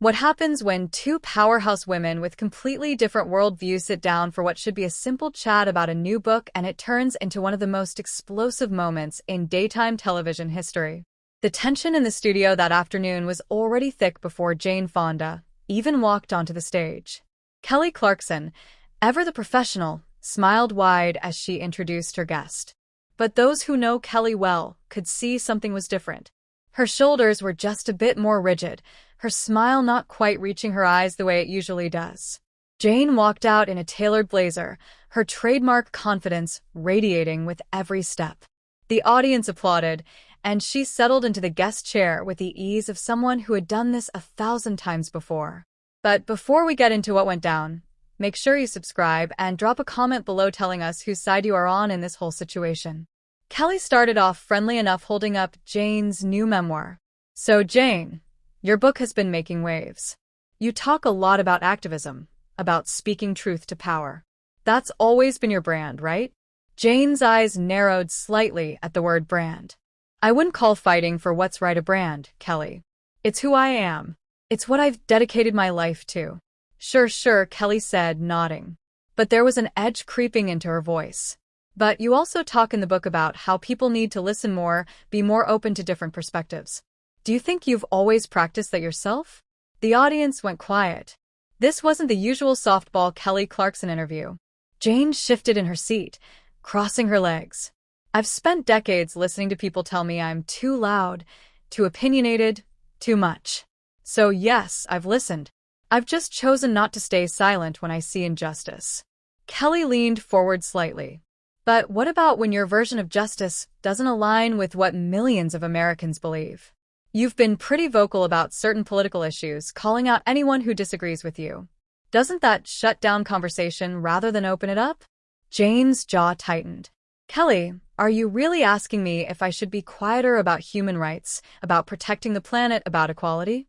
What happens when two powerhouse women with completely different worldviews sit down for what should be a simple chat about a new book and it turns into one of the most explosive moments in daytime television history? The tension in the studio that afternoon was already thick before Fonda even walked onto the stage. Kelly Clarkson, ever the professional, smiled wide as she introduced her guest. But those who know Kelly well could see something was different. Her shoulders were just a bit more rigid, her smile not quite reaching her eyes the way it usually does. Jane walked out in a tailored blazer, her trademark confidence radiating with every step. The audience applauded, and she settled into the guest chair with the ease of someone who had done this 1,000 times before. But before we get into what went down, make sure you subscribe and drop a comment below telling us whose side you are on in this whole situation. Kelly started off friendly enough holding up Jane's new memoir. So Jane, your book has been making waves. You talk a lot about activism, about speaking truth to power. That's always been your brand, right? Jane's eyes narrowed slightly at the word brand. I wouldn't call fighting for what's right a brand, Kelly. It's who I am. It's what I've dedicated my life to. Sure, Kelly said, nodding. But there was an edge creeping into her voice. But you also talk in the book about how people need to listen more, be more open to different perspectives. Do you think you've always practiced that yourself? The audience went quiet. This wasn't the usual softball Kelly Clarkson interview. Jane shifted in her seat, crossing her legs. I've spent decades listening to people tell me I'm too loud, too opinionated, too much. So yes, I've listened. I've just chosen not to stay silent when I see injustice. Kelly leaned forward slightly. But what about when your version of justice doesn't align with what millions of Americans believe? You've been pretty vocal about certain political issues, calling out anyone who disagrees with you. Doesn't that shut down conversation rather than open it up? Jane's jaw tightened. Kelly, are you really asking me if I should be quieter about human rights, about protecting the planet, about equality?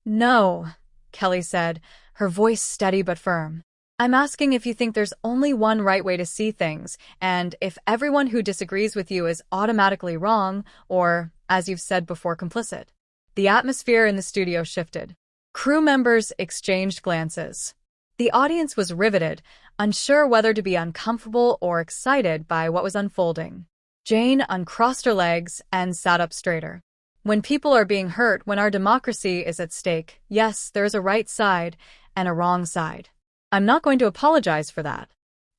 No, Kelly said, her voice steady but firm. I'm asking if you think there's only one right way to see things, and if everyone who disagrees with you is automatically wrong, or, as you've said before, complicit. The atmosphere in the studio shifted. Crew members exchanged glances. The audience was riveted, unsure whether to be uncomfortable or excited by what was unfolding. Jane uncrossed her legs and sat up straighter. When people are being hurt, when our democracy is at stake, yes, there's a right side and a wrong side. I'm not going to apologize for that.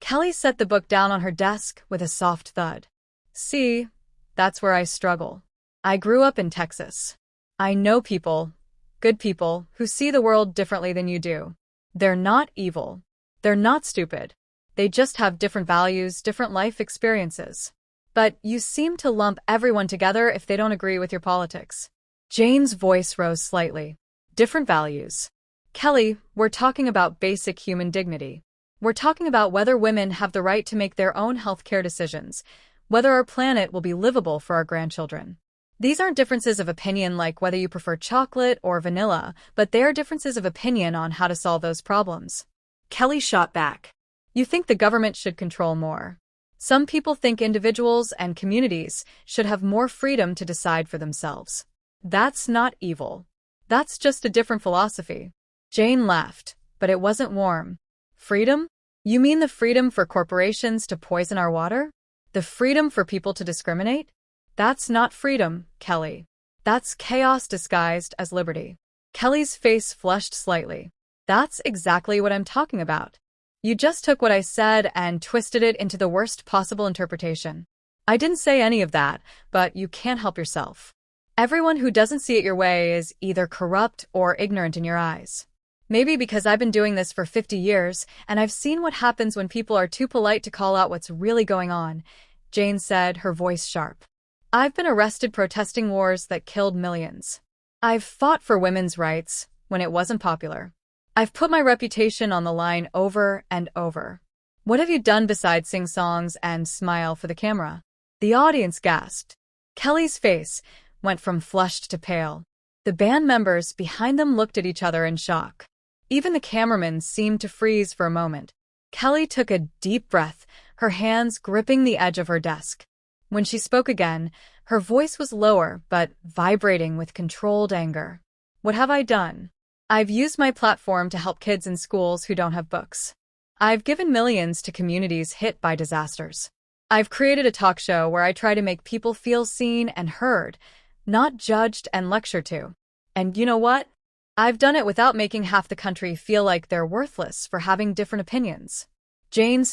Kelly set the book down on her desk with a soft thud. See, that's where I struggle. I grew up in Texas. I know people, good people, who see the world differently than you do. They're not evil. They're not stupid. They just have different values, different life experiences. But you seem to lump everyone together if they don't agree with your politics. Jane's voice rose slightly. Different values. Kelly, we're talking about basic human dignity. We're talking about whether women have the right to make their own healthcare decisions, whether our planet will be livable for our grandchildren. These aren't differences of opinion like whether you prefer chocolate or vanilla, but they are differences of opinion on how to solve those problems. Kelly shot back. You think the government should control more. Some people think individuals and communities should have more freedom to decide for themselves. That's not evil. That's just a different philosophy. Jane laughed, but it wasn't warm. Freedom? You mean the freedom for corporations to poison our water? The freedom for people to discriminate? That's not freedom, Kelly. That's chaos disguised as liberty. Kelly's face flushed slightly. That's exactly what I'm talking about. You just took what I said and twisted it into the worst possible interpretation. I didn't say any of that, but you can't help yourself. Everyone who doesn't see it your way is either corrupt or ignorant in your eyes. Maybe because I've been doing this for 50 years, and I've seen what happens when people are too polite to call out what's really going on, Jane said, her voice sharp. I've been arrested protesting wars that killed millions. I've fought for women's rights when it wasn't popular. I've put my reputation on the line over and over. What have you done besides sing songs and smile for the camera? The audience gasped. Kelly's face went from flushed to pale. The band members behind them looked at each other in shock. Even the cameraman seemed to freeze for a moment. Kelly took a deep breath, her hands gripping the edge of her desk. When she spoke again, her voice was lower but vibrating with controlled anger. What have I done? I've used my platform to help kids in schools who don't have books. I've given millions to communities hit by disasters. I've created a talk show where I try to make people feel seen and heard, not judged and lectured to. And you know what? I've done it without making half the country feel like they're worthless for having different opinions. Jane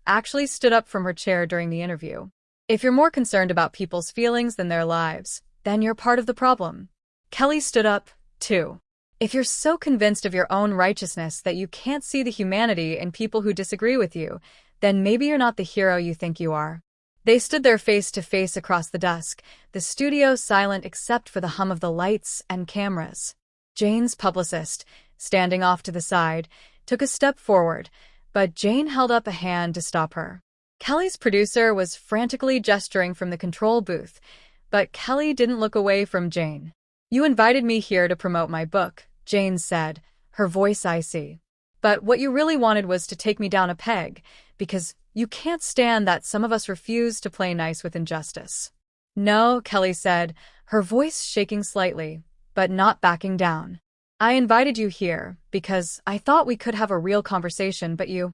actually stood up from her chair during the interview. If you're more concerned about people's feelings than their lives, then you're part of the problem. Kelly stood up, too. If you're so convinced of your own righteousness that you can't see the humanity in people who disagree with you, then maybe you're not the hero you think you are. They stood there face to face across the dusk, the studio silent except for the hum of the lights and cameras. Jane's publicist, standing off to the side, took a step forward, but Jane held up a hand to stop her. Kelly's producer was frantically gesturing from the control booth, but Kelly didn't look away from Jane. "You invited me here to promote my book," Jane said, her voice icy. "But what you really wanted was to take me down a peg, because you can't stand that some of us refuse to play nice with injustice." "No," Kelly said, her voice shaking slightly, but not backing down. "I invited you here because I thought we could have a real conversation, but you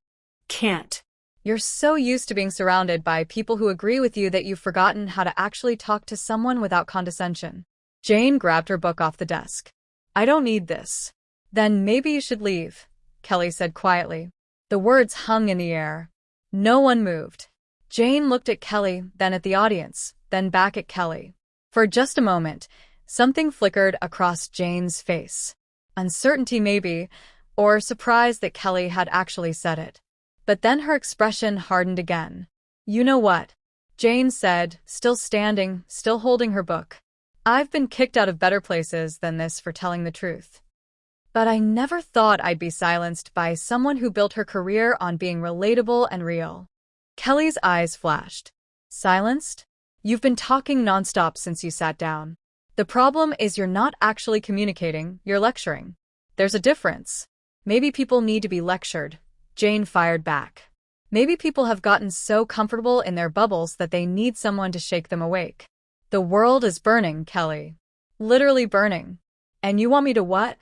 can't. You're so used to being surrounded by people who agree with you that you've forgotten how to actually talk to someone without condescension." Jane grabbed her book off the desk. "I don't need this." "Then maybe you should leave," Kelly said quietly. The words hung in the air. No one moved. Jane looked at Kelly, then at the audience, then back at Kelly. For just a moment, something flickered across Jane's face. Uncertainty maybe, or surprise that Kelly had actually said it. But then her expression hardened again. "You know what?" Jane said, still standing, still holding her book. "I've been kicked out of better places than this for telling the truth. But I never thought I'd be silenced by someone who built her career on being relatable and real." Kelly's eyes flashed. "Silenced? You've been talking nonstop since you sat down. The problem is you're not actually communicating, you're lecturing. There's a difference. Maybe people need to be lectured," Jane fired back. "Maybe people have gotten so comfortable in their bubbles that they need someone to shake them awake. The world is burning, Kelly. Literally burning. And you want me to what?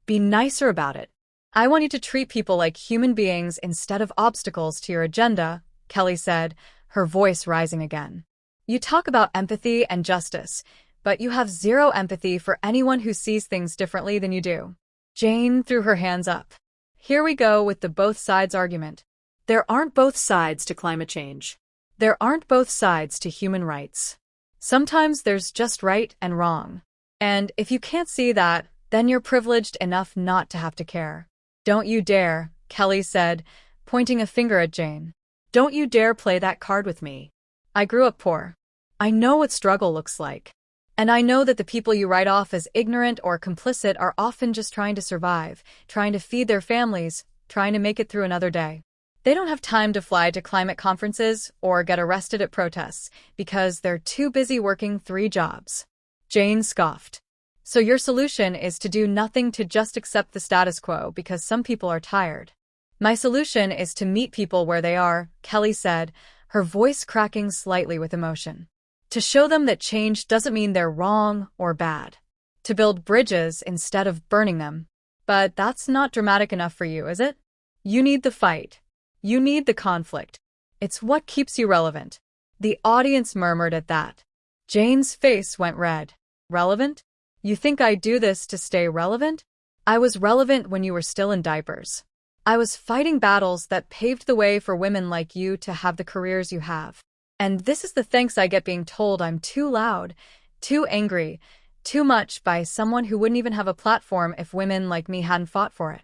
Be nicer about it. I want you to treat people like human beings instead of obstacles to your agenda," Kelly said, her voice rising again. "You talk about empathy and justice, but you have zero empathy for anyone who sees things differently than you do." Jane threw her hands up. "Here we go with the both sides argument. There aren't both sides to climate change. There aren't both sides to human rights. Sometimes there's just right and wrong. And if you can't see that, then you're privileged enough not to have to care." "Don't you dare," Kelly said, pointing a finger at Jane. "Don't you dare play that card with me. I grew up poor. I know what struggle looks like. And I know that the people you write off as ignorant or complicit are often just trying to survive, trying to feed their families, trying to make it through another day. They don't have time to fly to climate conferences or get arrested at protests because they're too busy working 3 jobs." Jane scoffed. "So your solution is to do nothing, to just accept the status quo because some people are tired." "My solution is to meet people where they are," Kelly said, her voice cracking slightly with emotion. "To show them that change doesn't mean they're wrong or bad. To build bridges instead of burning them. But that's not dramatic enough for you, is it? You need the fight. You need the conflict. It's what keeps you relevant." The audience murmured at that. Jane's face went red. "Relevant? You think I do this to stay relevant? I was relevant when you were still in diapers. I was fighting battles that paved the way for women like you to have the careers you have. And this is the thanks I get, being told I'm too loud, too angry, too much by someone who wouldn't even have a platform if women like me hadn't fought for it."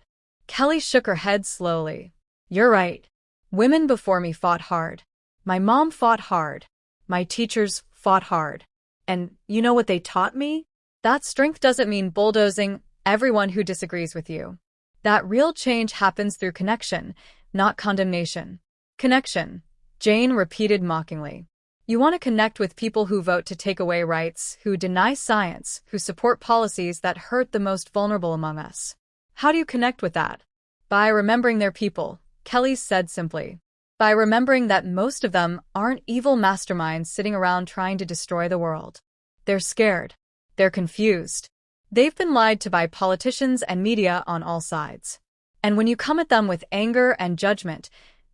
Kelly shook her head slowly. "You're right. Women before me fought hard. My mom fought hard. My teachers fought hard. And you know what they taught me? That strength doesn't mean bulldozing everyone who disagrees with you. That real change happens through connection, not condemnation." "Connection," Jane repeated mockingly. "You want to connect with people who vote to take away rights, who deny science, who support policies that hurt the most vulnerable among us. How do you connect with that?" "By remembering their people," Kelly said simply. "By remembering that most of them aren't evil masterminds sitting around trying to destroy the world. They're scared. They're confused. They've been lied to by politicians and media on all sides. And when you come at them with anger and judgment,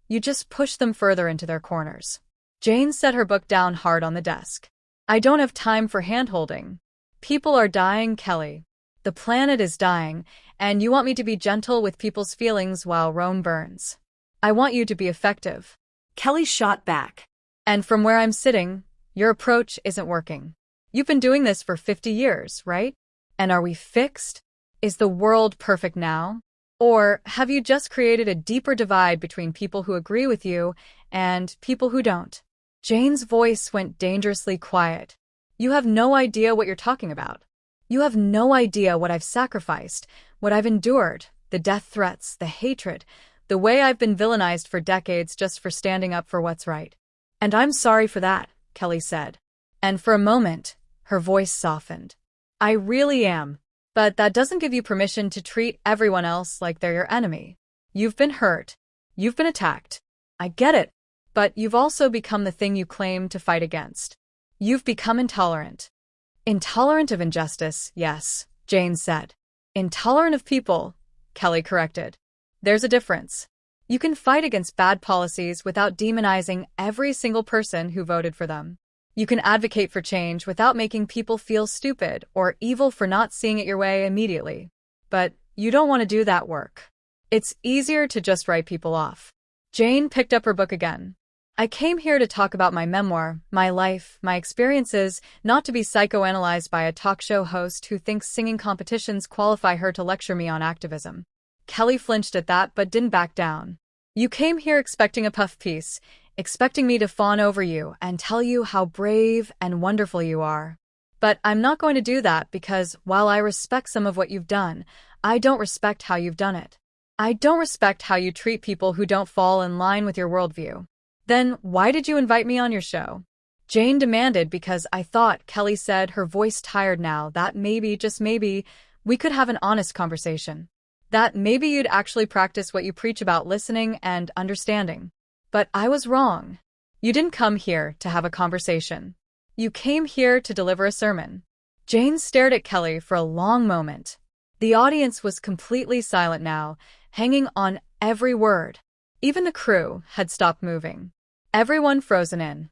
you just push them further into their corners. Jane set her book down hard on the desk. I don't have time for hand-holding. People are dying, Kelly. The planet is dying, and you want me to be gentle with people's feelings while Rome burns. I want you to be effective. Kelly shot back. And from where I'm sitting, your approach isn't working. You've been doing this for 50 years, right? And are we fixed? Is the world perfect now? Or have you just created a deeper divide between people who agree with you and people who don't? Jane's voice went dangerously quiet. You have no idea what you're talking about. You have no idea what I've sacrificed, what I've endured, the death threats, the hatred, the way I've been villainized for decades just for standing up for what's right. And I'm sorry for that, Kelly said. And for a moment, her voice softened. I really am. But that doesn't give you permission to treat everyone else like they're your enemy. You've been hurt. You've been attacked. I get it. But you've also become the thing you claim to fight against. You've become intolerant. Intolerant of injustice, yes, Jane said. Intolerant of people, Kelly corrected. There's a difference. You can fight against bad policies without demonizing every single person who voted for them. You can advocate for change without making people feel stupid or evil for not seeing it your way immediately. But you don't want to do that work. It's easier to just write people off. Jane picked up her book again. I came here to talk about my memoir, my life, my experiences, not to be psychoanalyzed by a talk show host who thinks singing competitions qualify her to lecture me on activism. Kelly flinched at that but didn't back down. You came here expecting a puff piece, expecting me to fawn over you and tell you how brave and wonderful you are. But I'm not going to do that because while I respect some of what you've done, I don't respect how you've done it. I don't respect how you treat people who don't fall in line with your worldview. Then why did you invite me on your show? Jane demanded because I thought, Kelly said, her voice tired now, that maybe, just maybe, we could have an honest conversation. That maybe you'd actually practice what you preach about listening and understanding. But I was wrong. You didn't come here to have a conversation. You came here to deliver a sermon. Jane stared at Kelly for a long moment. The audience was completely silent now, hanging on every word. Even the crew had stopped moving. Everyone frozen in.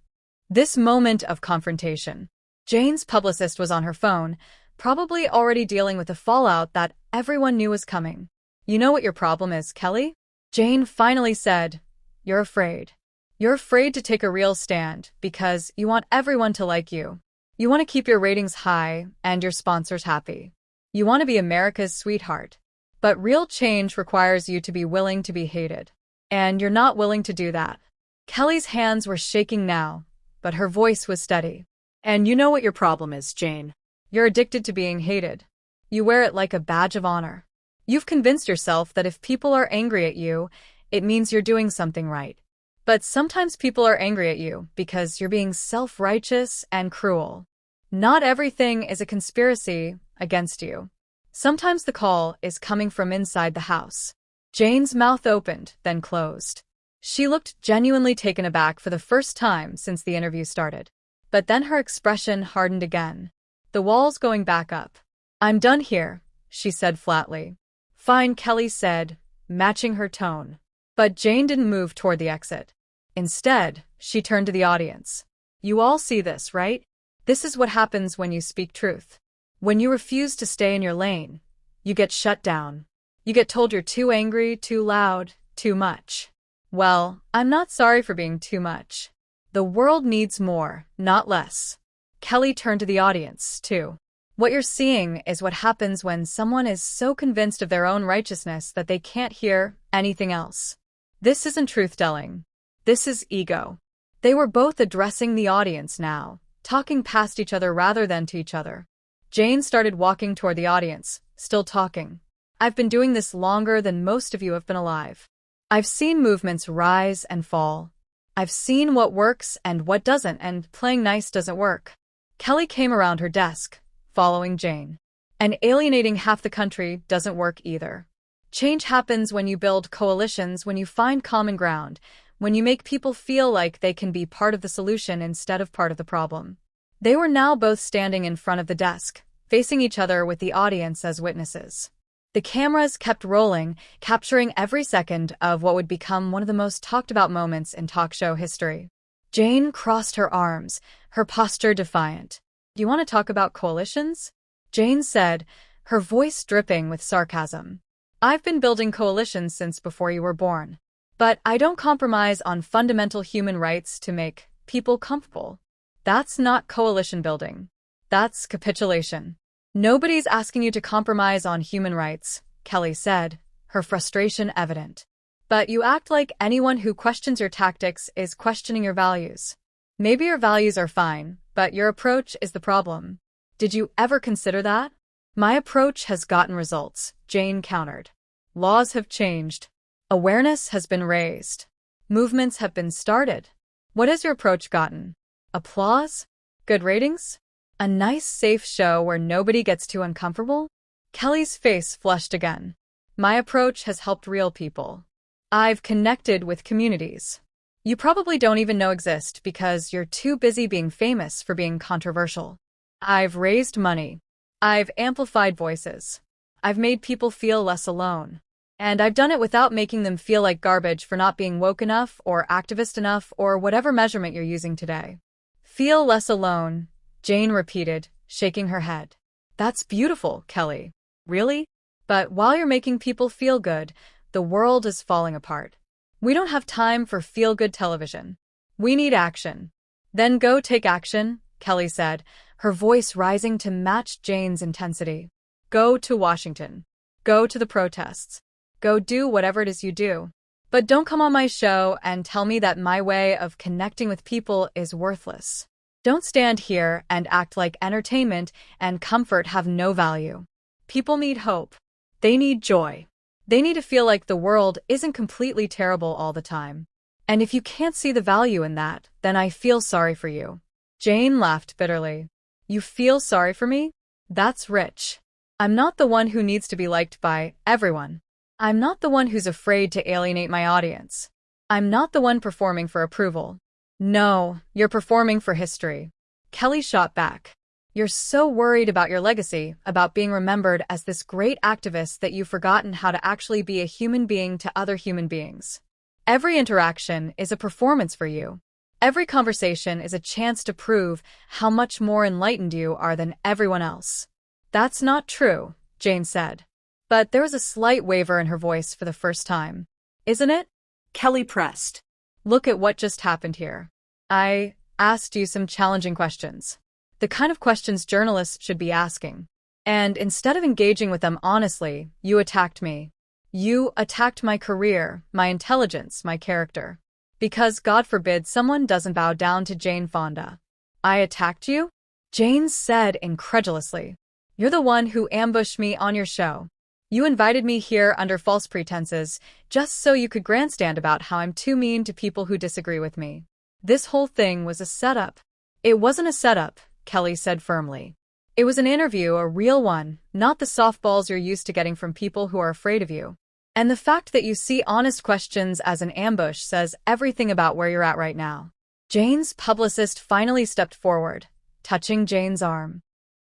This moment of confrontation. Jane's publicist was on her phone, probably already dealing with the fallout that everyone knew was coming. You know what your problem is, Kelly? Jane finally said, You're afraid. You're afraid to take a real stand because you want everyone to like you. You want to keep your ratings high and your sponsors happy. You want to be America's sweetheart. But real change requires you to be willing to be hated. And you're not willing to do that. Kelly's hands were shaking now, but her voice was steady. And you know what your problem is, Jane. You're addicted to being hated. You wear it like a badge of honor. You've convinced yourself that if people are angry at you, it means you're doing something right. But sometimes people are angry at you because you're being self-righteous and cruel. Not everything is a conspiracy against you. Sometimes the call is coming from inside the house. Jane's mouth opened, then closed. She looked genuinely taken aback for the first time since the interview started. But then her expression hardened again. The wall's going back up. I'm done here, she said flatly. Fine, Kelly said, matching her tone. But Jane didn't move toward the exit. Instead, she turned to the audience. You all see this, right? This is what happens when you speak truth. When you refuse to stay in your lane, you get shut down. You get told you're too angry, too loud, too much. Well, I'm not sorry for being too much. The world needs more, not less. Kelly turned to the audience, too. What you're seeing is what happens when someone is so convinced of their own righteousness that they can't hear anything else. This isn't truth-telling. This is ego. They were both addressing the audience now, talking past each other rather than to each other. Jane started walking toward the audience, still talking. I've been doing this longer than most of you have been alive. I've seen movements rise and fall. I've seen what works and what doesn't, and playing nice doesn't work. Kelly came around her desk, following Jane. And alienating half the country doesn't work either. Change happens when you build coalitions, when you find common ground, when you make people feel like they can be part of the solution instead of part of the problem. They were now both standing in front of the desk, facing each other with the audience as witnesses. The cameras kept rolling, capturing every second of what would become one of the most talked-about moments in talk show history. Jane crossed her arms, her posture defiant. "Do you want to talk about coalitions?" Jane said, her voice dripping with sarcasm. "I've been building coalitions since before you were born. But I don't compromise on fundamental human rights to make people comfortable. That's not coalition building. That's capitulation." "Nobody's asking you to compromise on human rights," Kelly said, her frustration evident. "But you act like anyone who questions your tactics is questioning your values. Maybe your values are fine, but your approach is the problem. Did you ever consider that?" "My approach has gotten results," Jane countered. "Laws have changed. Awareness has been raised. Movements have been started. What has your approach gotten? Applause? Good ratings? A nice, safe show where nobody gets too uncomfortable?" Kelly's face flushed again. "My approach has helped real people. I've connected with communities you probably don't even know exist because you're too busy being famous for being controversial. I've raised money. I've amplified voices. I've made people feel less alone. And I've done it without making them feel like garbage for not being woke enough or activist enough or whatever measurement you're using today." "Feel less alone," Jane repeated, shaking her head. "That's beautiful, Kelly. Really? But while you're making people feel good, the world is falling apart. We don't have time for feel-good television. We need action." "Then go take action," Kelly said, her voice rising to match Jane's intensity. "Go to Washington. Go to the protests. Go do whatever it is you do. But don't come on my show and tell me that my way of connecting with people is worthless. Don't stand here and act like entertainment and comfort have no value. People need hope. They need joy. They need to feel like the world isn't completely terrible all the time. And if you can't see the value in that, then I feel sorry for you." Jane laughed bitterly. "You feel sorry for me? That's rich. I'm not the one who needs to be liked by everyone. I'm not the one who's afraid to alienate my audience. I'm not the one performing for approval. No, you're performing for history." Kelly shot back. "You're so worried about your legacy, about being remembered as this great activist that you've forgotten how to actually be a human being to other human beings. Every interaction is a performance for you. Every conversation is a chance to prove how much more enlightened you are than everyone else." "That's not true," Jane said. But there was a slight waver in her voice for the first time. "Isn't it?" Kelly pressed. "Look at what just happened here. I asked you some challenging questions. The kind of questions journalists should be asking. And instead of engaging with them honestly, you attacked me. You attacked my career, my intelligence, my character. Because God forbid someone doesn't bow down to Jane Fonda." "I attacked you?" Jane said incredulously. "You're the one who ambushed me on your show. You invited me here under false pretenses, just so you could grandstand about how I'm too mean to people who disagree with me. This whole thing was a setup." "It wasn't a setup," Kelly said firmly. "It was an interview, a real one, not the softballs you're used to getting from people who are afraid of you. And the fact that you see honest questions as an ambush says everything about where you're at right now." Jane's publicist finally stepped forward, touching Jane's arm.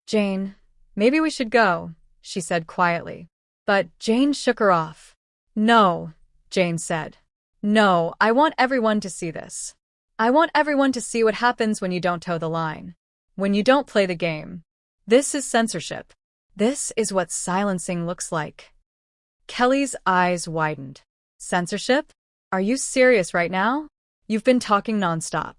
"Jane, maybe we should go," she said quietly. But Jane shook her off. "No," Jane said. "No, I want everyone to see this. I want everyone to see what happens when you don't toe the line. When you don't play the game. This is censorship. This is what silencing looks like." Kelly's eyes widened. "Censorship? Are you serious right now? You've been talking nonstop.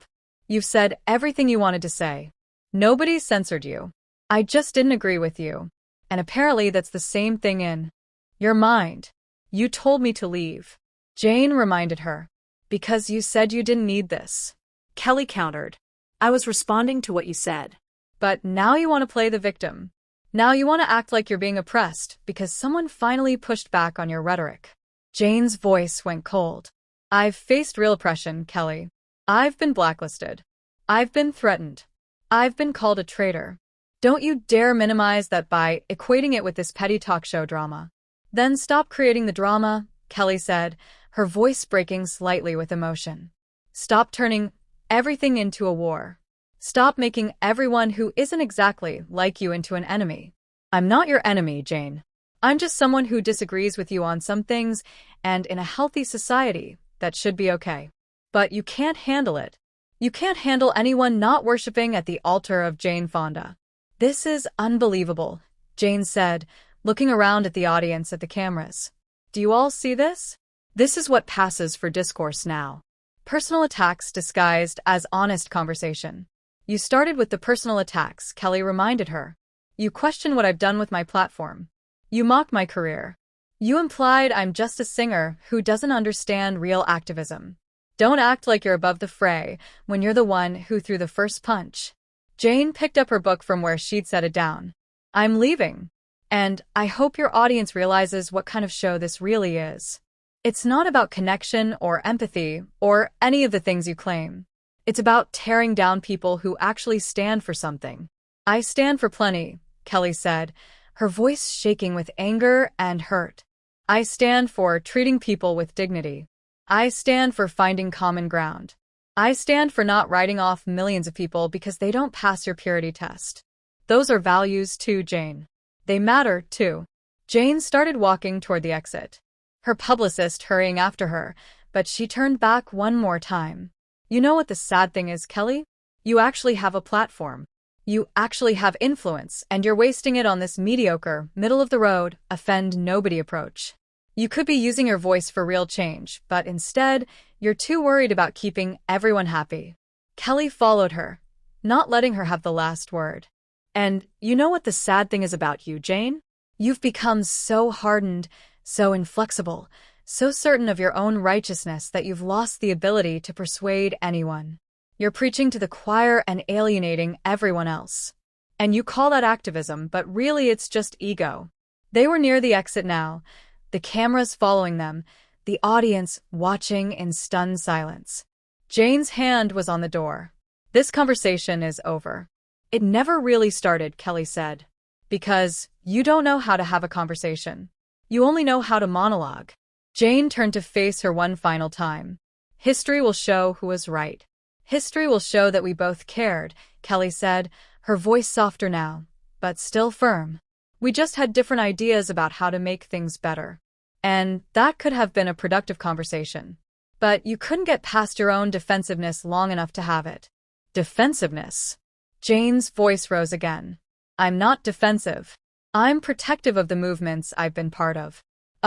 You've said everything you wanted to say. Nobody censored you. I just didn't agree with you. And apparently that's the same thing in your mind. You told me to leave." Jane reminded her. "Because you said you didn't need this." Kelly countered. "I was responding to what you said." "But now you want to play the victim. Now you want to act like you're being oppressed because someone finally pushed back on your rhetoric." Jane's voice went cold. "I've faced real oppression, Kelly. I've been blacklisted. I've been threatened. I've been called a traitor. Don't you dare minimize that by equating it with this petty talk show drama." "Then stop creating the drama," Kelly said, her voice breaking slightly with emotion. "Stop turning everything into a war. Stop making everyone who isn't exactly like you into an enemy. I'm not your enemy, Jane. I'm just someone who disagrees with you on some things, and in a healthy society, that should be okay. But you can't handle it. You can't handle anyone not worshipping at the altar of Jane Fonda. This is unbelievable, Jane said, looking around at the audience at the cameras. Do you all see this? This is what passes for discourse now. Personal attacks disguised as honest conversation. You started with the personal attacks, Kelly reminded her. You question what I've done with my platform. You mock my career. You implied I'm just a singer who doesn't understand real activism. Don't act like you're above the fray when you're the one who threw the first punch. Jane picked up her book from where she'd set it down. I'm leaving. And I hope your audience realizes what kind of show this really is. It's not about connection or empathy or any of the things you claim. It's about tearing down people who actually stand for something. I stand for plenty, Kelly said, her voice shaking with anger and hurt. I stand for treating people with dignity. I stand for finding common ground. I stand for not writing off millions of people because they don't pass your purity test. Those are values too, Jane. They matter, too. Jane started walking toward the exit, her publicist hurrying after her, but she turned back one more time. You know what the sad thing is, Kelly? You actually have a platform. You actually have influence, and you're wasting it on this mediocre, middle-of-the-road, offend-nobody approach. You could be using your voice for real change, but instead, you're too worried about keeping everyone happy. Kelly followed her, not letting her have the last word. And you know what the sad thing is about you, Jane? You've become so hardened, so inflexible, so certain of your own righteousness that you've lost the ability to persuade anyone. You're preaching to the choir and alienating everyone else. And you call that activism, but really it's just ego. They were near the exit now, the cameras following them, the audience watching in stunned silence. Jane's hand was on the door. This conversation is over. It never really started, Kelly said. Because you don't know how to have a conversation. You only know how to monologue. Jane turned to face her one final time. History will show who was right. History will show that we both cared, Kelly said, her voice softer now, but still firm. We just had different ideas about how to make things better. And that could have been a productive conversation. But you couldn't get past your own defensiveness long enough to have it. Defensiveness. Jane's voice rose again. I'm not defensive. I'm protective of the movements I've been part of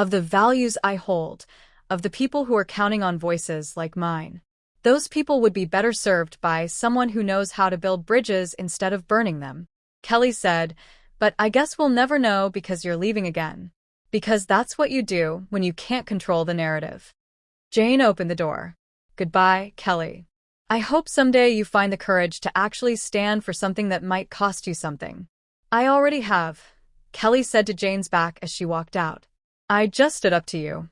the values I hold, of the people who are counting on voices like mine. Those people would be better served by someone who knows how to build bridges instead of burning them. Kelly said, but I guess we'll never know because you're leaving again. Because that's what you do when you can't control the narrative. Jane opened the door. Goodbye, Kelly. I hope someday you find the courage to actually stand for something that might cost you something. I already have, Kelly said to Jane's back as she walked out. I just stood up to you.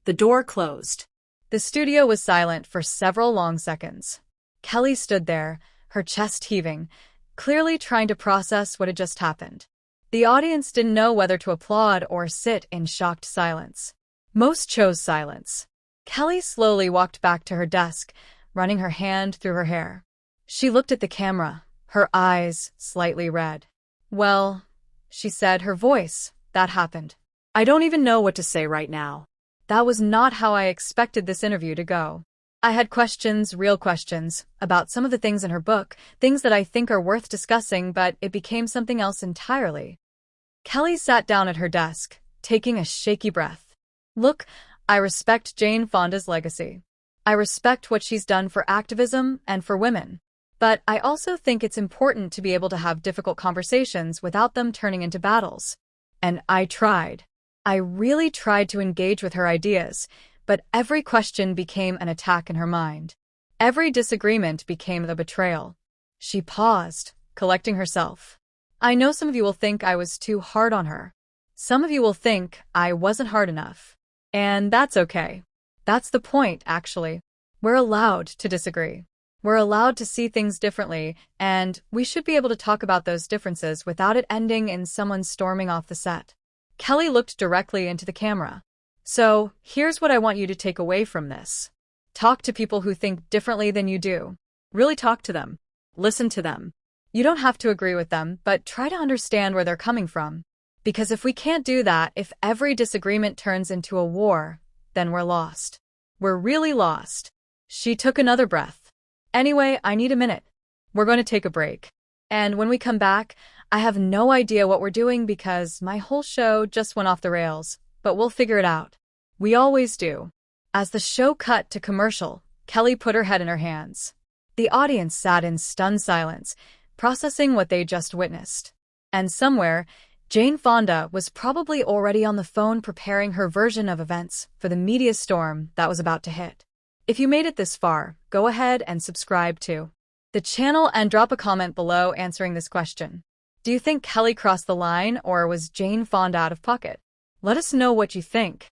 The door closed. The studio was silent for several long seconds. Kelly stood there, her chest heaving, clearly trying to process what had just happened. The audience didn't know whether to applaud or sit in shocked silence. Most chose silence. Kelly slowly walked back to her desk, running her hand through her hair. She looked at the camera, her eyes slightly red. Well, she said, her voice, that happened. I don't even know what to say right now. That was not how I expected this interview to go. I had questions, real questions, about some of the things in her book, things that I think are worth discussing, but it became something else entirely. Kelly sat down at her desk, taking a shaky breath. Look, I respect Jane Fonda's legacy. I respect what she's done for activism and for women. But I also think it's important to be able to have difficult conversations without them turning into battles. And I tried. I really tried to engage with her ideas, but every question became an attack in her mind. Every disagreement became a betrayal. She paused, collecting herself. I know some of you will think I was too hard on her. Some of you will think I wasn't hard enough. And that's okay. That's the point, actually. We're allowed to disagree. We're allowed to see things differently, and we should be able to talk about those differences without it ending in someone storming off the set. Kelly looked directly into the camera. So, here's what I want you to take away from this. Talk to people who think differently than you do. Really talk to them. Listen to them. You don't have to agree with them, but try to understand where they're coming from. Because if we can't do that, if every disagreement turns into a war, then we're lost. We're really lost. She took another breath. Anyway, I need a minute. We're going to take a break. And when we come back, I have no idea what we're doing because my whole show just went off the rails, but we'll figure it out. We always do. As the show cut to commercial, Kelly put her head in her hands. The audience sat in stunned silence, processing what they just witnessed. And somewhere, Jane Fonda was probably already on the phone preparing her version of events for the media storm that was about to hit. If you made it this far, go ahead and subscribe to the channel and drop a comment below answering this question. Do you think Kelly crossed the line or was Jane Fonda out of pocket? Let us know what you think.